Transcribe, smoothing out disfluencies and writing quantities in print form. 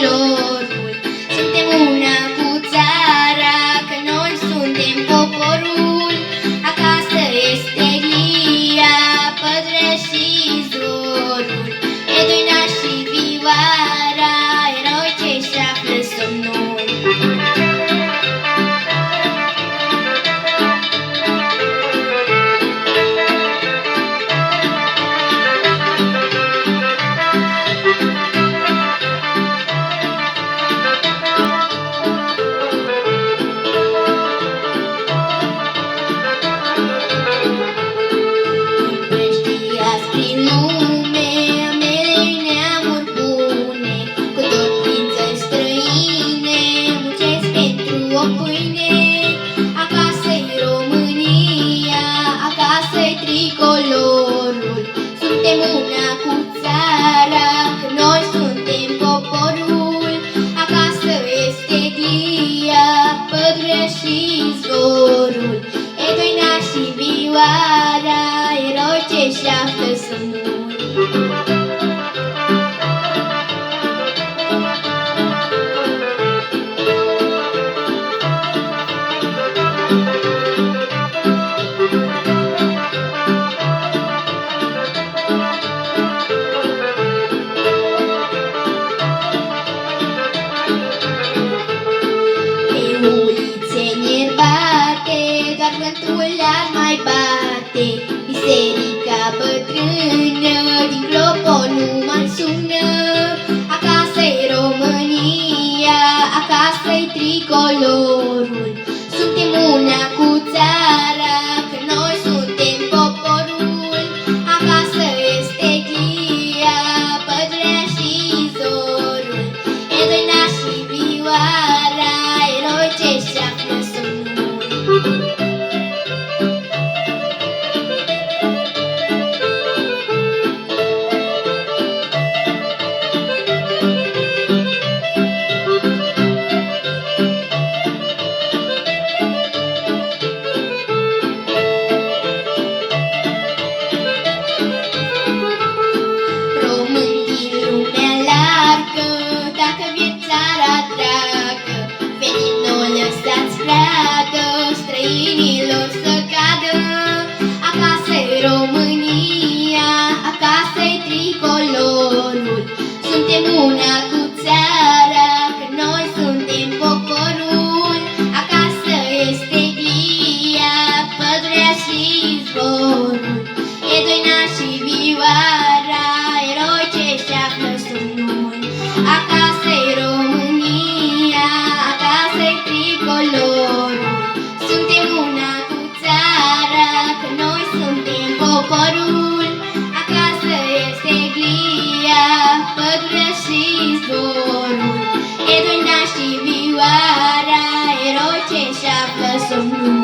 tricolorul. Suntem una cu țara, că noi suntem poporul. Acasă este glia, pădurea și zorul, Edoina și vioara, eroi ce se află sub noi. O pâine, acasă-i România, acasă-i tricolorul. Suntem una cu țara, că noi suntem poporul. Acasă este glia, pădurea și zorul, Edoina și vioara, eroi ce se află sub noi. Doar vântul ar mai bate, biserica bătrână din clopot nu mai sună. Acasă-i România, acasă-i tricolorul. Suntem una cu țara, că noi suntem poporul. Acasă este glia, pădurea și zorul, Edoina și vioara, eroi ce se află sub noi. Străinilor să cadă, acasă-i România, acasă-i tricolorul. Suntem una cu țara, că noi suntem poporul. Acasă este glia, pădurea și zborul, Edoina și vioara, eroi ce se află sub noi. Acasă-i România, acasă-i tricolorul. Suntem una cu țara, că noi suntem poporul. Acasă este glia, pădurea și zborul, Edoina și vioara, eroi ce se află sub noi.